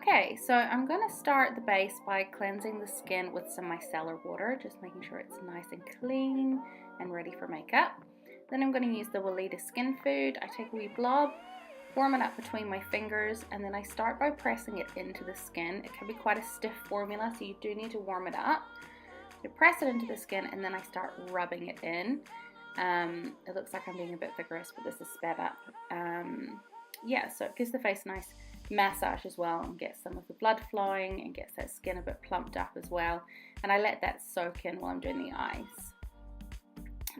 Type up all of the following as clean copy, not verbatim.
Okay, so I'm going to start the base by cleansing the skin with some micellar water, just making sure it's nice and clean and ready for makeup. Then I'm going to use the Weleda Skin Food. I take a wee blob, warm it up between my fingers, and then I start by pressing it into the skin. It can be quite a stiff formula, so you do need to warm it up. So press it into the skin and then I start rubbing it in. It looks like I'm being a bit vigorous, but this is sped up. Yeah, so it gives the face a nice massage as well and gets some of the blood flowing and gets that skin a bit plumped up as well. And I let that soak in while I'm doing the eyes.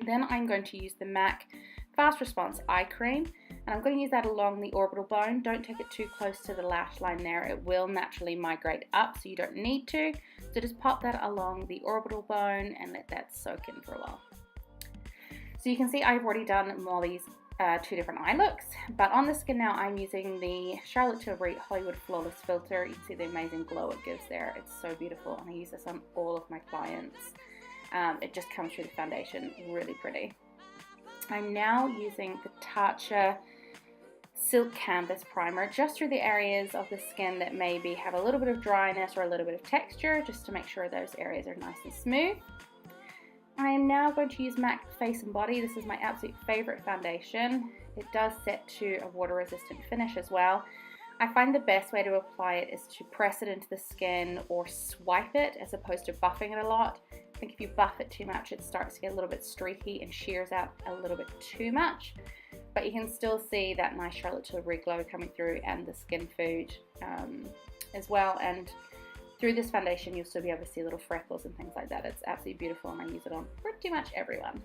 Then I'm going to use the MAC Fast Response Eye Cream, and I'm going to use that along the orbital bone. Don't take it too close to the lash line there. It will naturally migrate up, so you don't need to. So just pop that along the orbital bone and let that soak in for a while. So you can see I've already done Molly's two different eye looks, but on the skin now I'm using the Charlotte Tilbury Hollywood Flawless Filter. You can see the amazing glow it gives there. It's so beautiful, and I use this on all of my clients. It just comes through the foundation really pretty. I'm now using the Tarcher Silk Canvas Primer just through the areas of the skin that maybe have a little bit of dryness or a little bit of texture, just to make sure those areas are nice and smooth. I am now going to use MAC Face and Body. This is my absolute favorite foundation. It does set to a water resistant finish as well. I find the best way to apply it is to press it into the skin or swipe it as opposed to buffing it a lot. I think if you buff it too much, it starts to get a little bit streaky and shears out a little bit too much. But you can still see that nice Charlotte Tilbury glow coming through, and the Skin Food as well. And through this foundation, you'll still be able to see little freckles and things like that. It's absolutely beautiful, and I use it on pretty much everyone.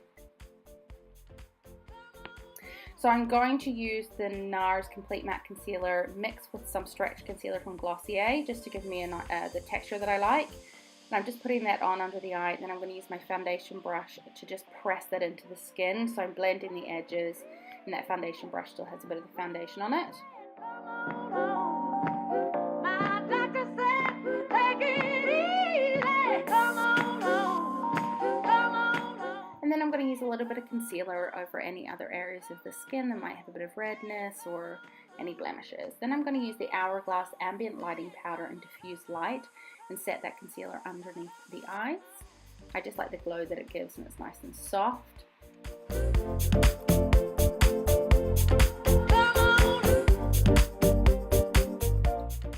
So I'm going to use the NARS Complete Matte Concealer mixed with some stretch concealer from Glossier, just to give me the texture that I like. And I'm just putting that on under the eye, and then I'm going to use my foundation brush to just press that into the skin. So I'm blending the edges, and that foundation brush still has a bit of the foundation on it. And then I'm going to use a little bit of concealer over any other areas of the skin that might have a bit of redness or any blemishes. Then I'm going to use the Hourglass Ambient Lighting Powder and Diffuse Light and set that concealer underneath the eyes. I just like the glow that it gives, and it's nice and soft.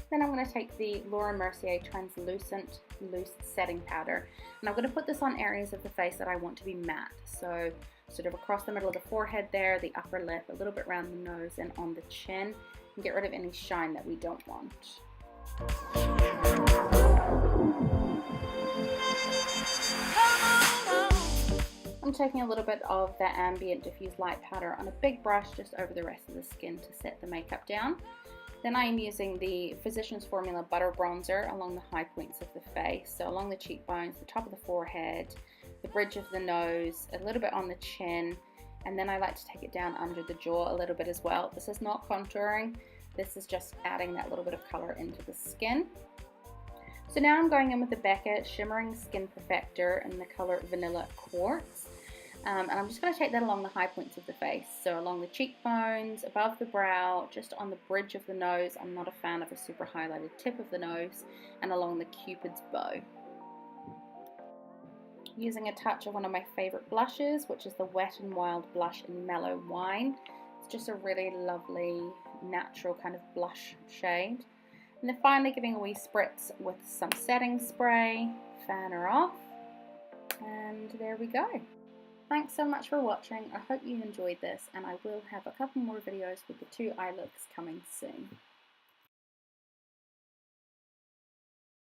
Then I'm going to take the Mercier Translucent Loose Setting Powder, and I'm going to put this on areas of the face that I want to be matte. So sort of across the middle of the forehead there, the upper lip, a little bit around the nose and on the chin, and get rid of any shine that we don't want. I'm taking a little bit of the Ambient Diffuse Light Powder on a big brush just over the rest of the skin to set the makeup down. Then I am using the Physicians Formula Butter Bronzer along the high points of the face, so along the cheekbones, the top of the forehead, the bridge of the nose, a little bit on the chin, and then I like to take it down under the jaw a little bit as well. This is not contouring, this is just adding that little bit of color into the skin. So now I'm going in with the Becca Shimmering Skin Perfector in the color Vanilla Quartz. And I'm just going to take that along the high points of the face, so along the cheekbones, above the brow, just on the bridge of the nose. I'm not a fan of a super highlighted tip of the nose, and along the Cupid's bow. Using a touch of one of my favorite blushes, which is the Wet n Wild blush in Mellow Wine. It's just a really lovely, natural kind of blush shade. And then finally giving a wee spritz with some setting spray, fan her off, and there we go. Thanks so much for watching. I hope you enjoyed this, and I will have a couple more videos with the two eye looks coming soon.